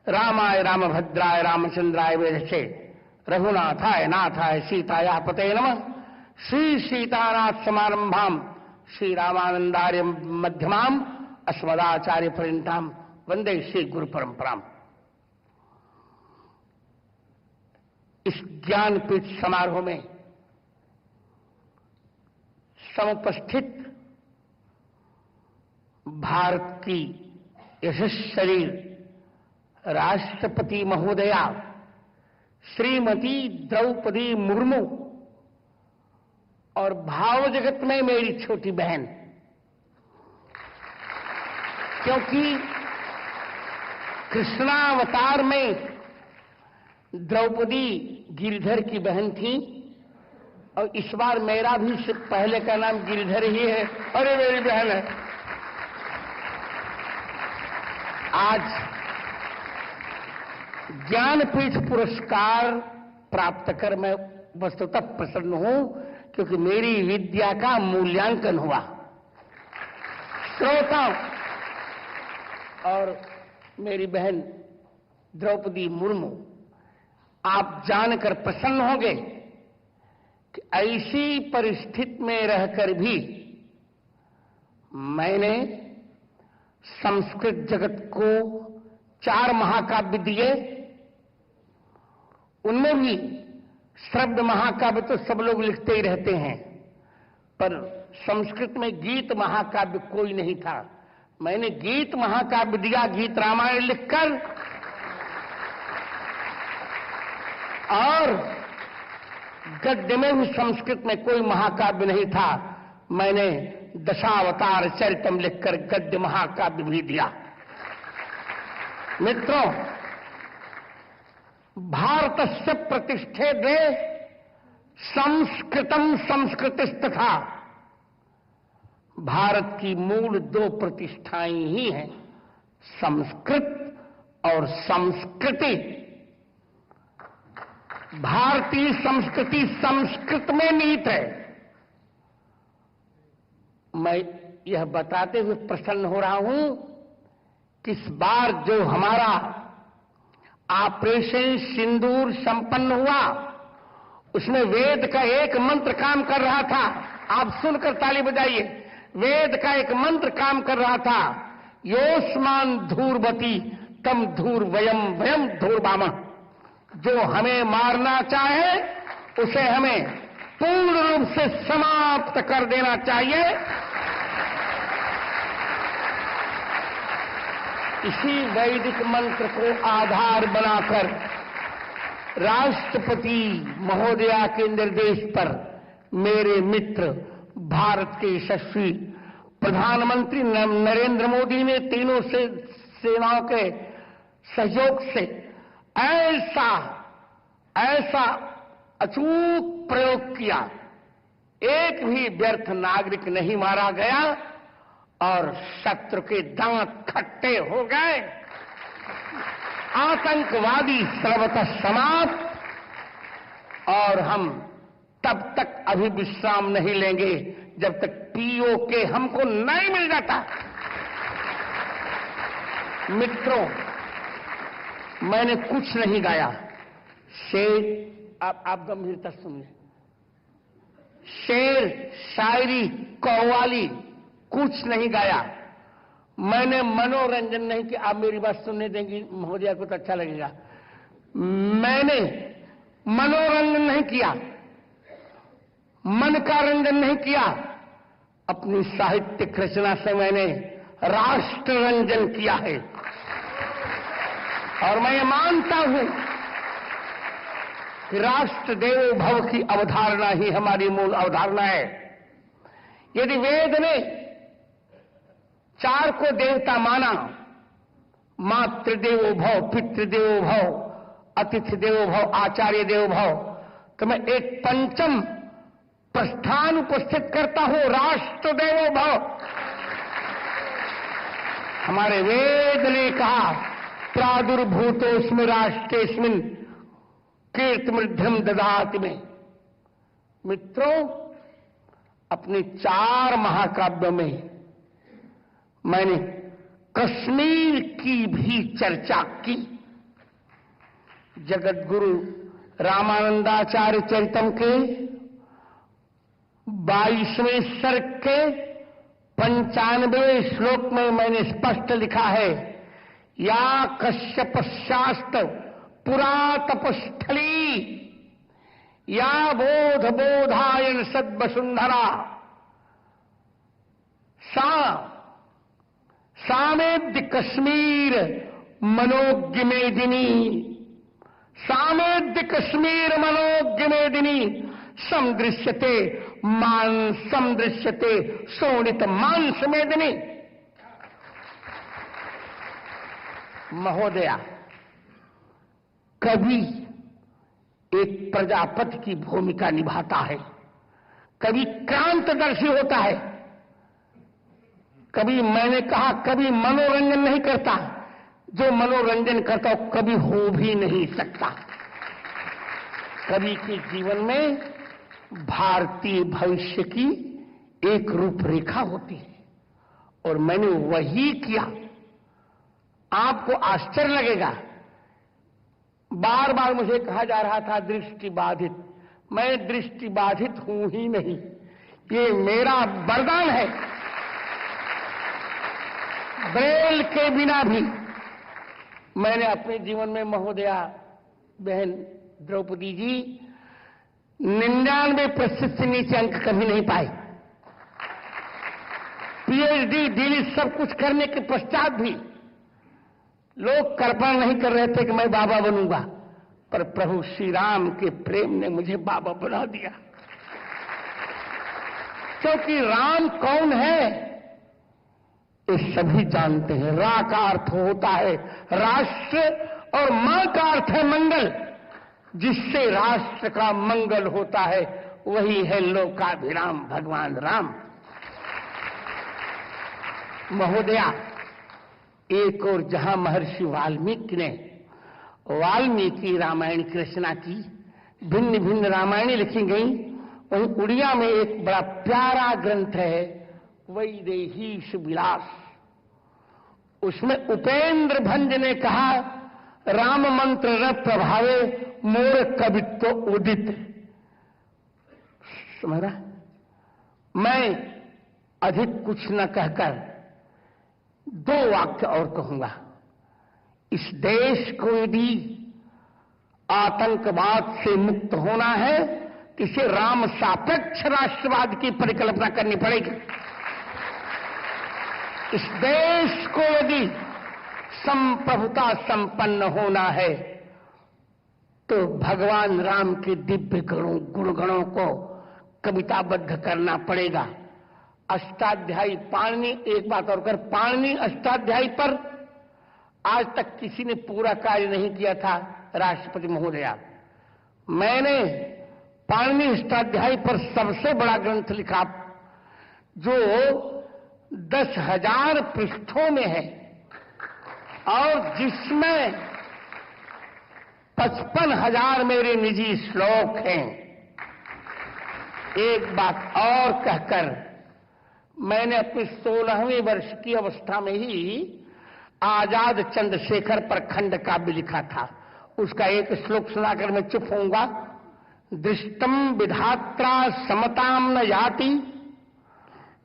रामाय रामभद्राय रामचंद्राय वेधसे रघुनाथाय नाथाय सीताया पते नमः। श्री सीतानाथ समारंभाम श्री रामानंदार्य मध्यमाम अस्मदाचार्य पर्यंताम वंदे श्री गुरु परंपराम। इस ज्ञानपीठ समारोह में समुपस्थित भारत की यशस्वी राष्ट्रपति महोदया श्रीमती द्रौपदी मुर्मू और भाव जगत में मेरी छोटी बहन, क्योंकि कृष्णावतार में द्रौपदी गिरिधर की बहन थी और इस बार मेरा भी पहले का नाम गिरिधर ही है। अरे मेरी बहन है। आज ज्ञानपीठ पुरस्कार प्राप्त कर मैं वस्तुतः प्रसन्न हूं, क्योंकि मेरी विद्या का मूल्यांकन हुआ। श्रोताओं और मेरी बहन द्रौपदी मुर्मू, आप जानकर प्रसन्न होंगे कि ऐसी परिस्थिति में रहकर भी मैंने संस्कृत जगत को 4 महाकाव्य दिए। उनमें भी शब्द महाकाव्य तो सब लोग लिखते ही रहते हैं, पर संस्कृत में गीत महाकाव्य कोई नहीं था। मैंने गीत महाकाव्य दिया, गीत रामायण लिखकर, और गद्य में भी संस्कृत में कोई महाकाव्य नहीं था। मैंने दशावतार चरितम लिखकर गद्य महाकाव्य भी दिया। मित्रों, भारतस्य प्रतिष्ठे दे संस्कृतम संस्कृतिस्तथा। भारत की मूल 2 प्रतिष्ठाएं ही हैं, संस्कृत और संस्कृति। भारतीय संस्कृति संस्कृत में निहित है। मैं यह बताते हुए प्रसन्न हो रहा हूं कि इस बार जो हमारा ऑपरेशन सिंदूर संपन्न हुआ, उसमें वेद का एक मंत्र काम कर रहा था। आप सुनकर ताली बजाइए। वेद का एक मंत्र काम कर रहा था, योस्मान धूर्वती तम धूर वयम वयम धूर्वामः। जो हमें मारना चाहे उसे हमें पूर्ण रूप से समाप्त कर देना चाहिए। इसी वैदिक मंत्र को आधार बनाकर राष्ट्रपति महोदया के निर्देश पर मेरे मित्र भारत के यशस्वी प्रधानमंत्री नरेंद्र मोदी ने तीनों सेनाओं के सहयोग से ऐसा अचूक प्रयोग किया, एक भी व्यर्थ नागरिक नहीं मारा गया और शत्रु के दांत खट्टे हो गए। आतंकवादी सर्वतः समाप्त। और हम तब तक अभी विश्राम नहीं लेंगे जब तक पीओके हमको नहीं मिल जाता। मित्रों, मैंने कुछ नहीं गाया। शेर, आप गंभीरता सुनिए। शेर, शायरी, कव्वाली कुछ नहीं गाया। मैंने मनोरंजन नहीं किया। आप मेरी बात सुनने देंगी महोदया को तो अच्छा लगेगा। मैंने मनोरंजन नहीं किया, मन का रंजन नहीं किया। अपनी साहित्यिक रचना से मैंने राष्ट्र रंजन किया है। और मैं ये मानता हूं कि राष्ट्र देवो भव की अवधारणा ही हमारी मूल अवधारणा है। यदि वेद ने 4 को देवता माना, मातृदेवो भव, पितृदेवो भव, अतिथि देवो भव, आचार्य देवो भव, तो मैं एक पंचम प्रस्थान उपस्थित करता हूं, राष्ट्र देवो भव। हमारे वेद ने कहा, प्रादुर्भूतोस्मि राष्ट्रेस्मिन् कीर्तिमृद्धिम ददाति में। मित्रों, अपने 4 महाकाव्यों में मैंने कश्मीर की भी चर्चा की। जगत गुरु रामानंदाचार्य चरितम के 22वें सर्ग के 95वें श्लोक में मैंने स्पष्ट लिखा है, या कश्यप शास्त्र पुरा तपस्थली या बोध बोधायन सद्वसुंधरा सामेद्य कश्मीर मनोज्ञ मेदिनी, सामेद्य कश्मीर मनोज्ञ मेदिनी, समदृश्यते समदृश्यते शोणित मांस मेदिनी। महोदया, कवि एक प्रजापति की भूमिका निभाता है, कवि क्रांतदर्शी होता है, कभी मैंने कहा कभी मनोरंजन नहीं करता, जो मनोरंजन करता हो कभी हो भी नहीं सकता। कवि के जीवन में भारतीय भविष्य की एक रूपरेखा होती है और मैंने वही किया। आपको आश्चर्य लगेगा, बार बार मुझे कहा जा रहा था दृष्टि बाधित, मैं दृष्टि बाधित हूं ही नहीं, ये मेरा वरदान है। ब्रेल के बिना भी मैंने अपने जीवन में महोदया बहन द्रौपदी जी 99% से नीचे अंक कभी नहीं पाए। पीएचडी डीलिट सब कुछ करने के पश्चात भी लोग कल्पना नहीं कर रहे थे कि मैं बाबा बनूंगा, पर प्रभु श्री राम के प्रेम ने मुझे बाबा बना दिया। क्योंकि राम कौन है ये सभी जानते हैं। रा का अर्थ होता है राष्ट्र और मां का अर्थ है मंगल। जिससे राष्ट्र का मंगल होता है वही है लोकाभिराम भगवान राम। महोदया, एक और जहां महर्षि वाल्मीकि ने वाल्मीकि रामायण की रचना की, भिन्न भिन्न रामायणी लिखी गई, वहीं उड़िया में एक बड़ा प्यारा ग्रंथ है वैदेहीश विलास। उसमें उपेंद्र भंज ने कहा, राम मंत्र न प्रभावे मोर कवित्व उदित। समझ रहा? मैं अधिक कुछ न कहकर 2 वाक्य और कहूंगा। इस देश को यदि आतंकवाद से मुक्त होना है तो इसे राम सापेक्ष राष्ट्रवाद की परिकल्पना करनी पड़ेगी। इस देश को यदि संप्रभुता संपन्न होना है तो भगवान राम के दिव्य गुणगणों को कविताबद्ध करना पड़ेगा। अष्टाध्यायी पाणिनि, एक बात और कर, पाणिनि अष्टाध्यायी पर आज तक किसी ने पूरा कार्य नहीं किया था। राष्ट्रपति महोदया, मैंने पाणिनि अष्टाध्यायी पर सबसे बड़ा ग्रंथ लिखा जो 10,000 पृष्ठों में है और जिसमें 55,000 मेरे निजी श्लोक हैं। एक बात और कहकर, मैंने अपने 16वें वर्ष की अवस्था में ही आजाद चंद्रशेखर पर खंड काव्य लिखा था। उसका एक श्लोक सुनाकर मैं चुप होऊंगा। दृष्टम विधात्रा समताम न याति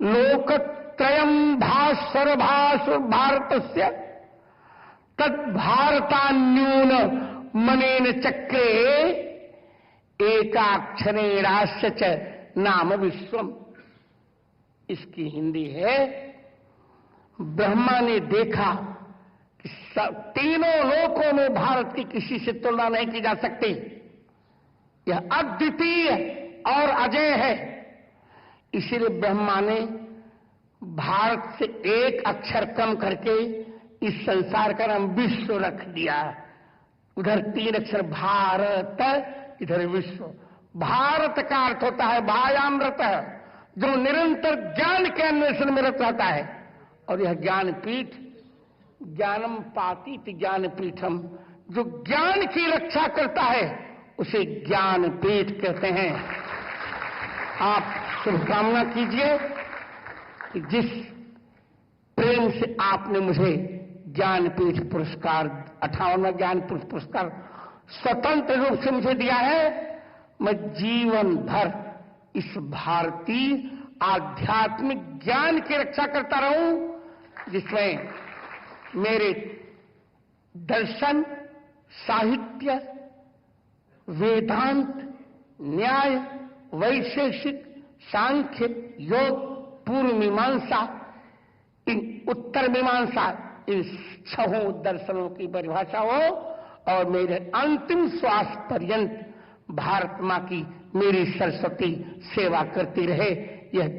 लोकत्रयम भास्वर भासुर भारतस्य तद्भारतान्यून मनेन चक्रे एकाक्षरेणास्य च नाम विश्वम। इसकी हिंदी है, ब्रह्मा ने देखा कि तीनों लोकों में भारत की किसी से तुलना नहीं की जा सकती, यह अद्वितीय और अजय है। इसीलिए ब्रह्मा ने भारत से एक अक्षर कम करके इस संसार का नाम विश्व रख दिया। उधर 3 अक्षर भारत, इधर विश्व। भारत का अर्थ होता है भायामृत, जो निरंतर ज्ञान के अन्वेषण में रत रहता है। और यह ज्ञानपीठ, ज्ञानम पातीत ज्ञानपीठम, जो ज्ञान की रक्षा करता है उसे ज्ञानपीठ कहते हैं। आप शुभकामना कीजिए कि जिस प्रेम से आपने मुझे ज्ञानपीठ पुरस्कार, 58वां ज्ञानपीठ पुरस्कार स्वतंत्र रूप से मुझे दिया है, मैं जीवन भर इस भारतीय आध्यात्मिक ज्ञान की रक्षा करता रहूं, जिसमें मेरे दर्शन, साहित्य, वेदांत, न्याय, वैशेषिक, सांख्य, योग, पूर्व मीमांसा, इन उत्तर मीमांसा, इन छहों दर्शनों की परिभाषा हो और मेरे अंतिम श्वास पर्यंत भारत मां की मेरी सरस्वती सेवा करती रहे। यह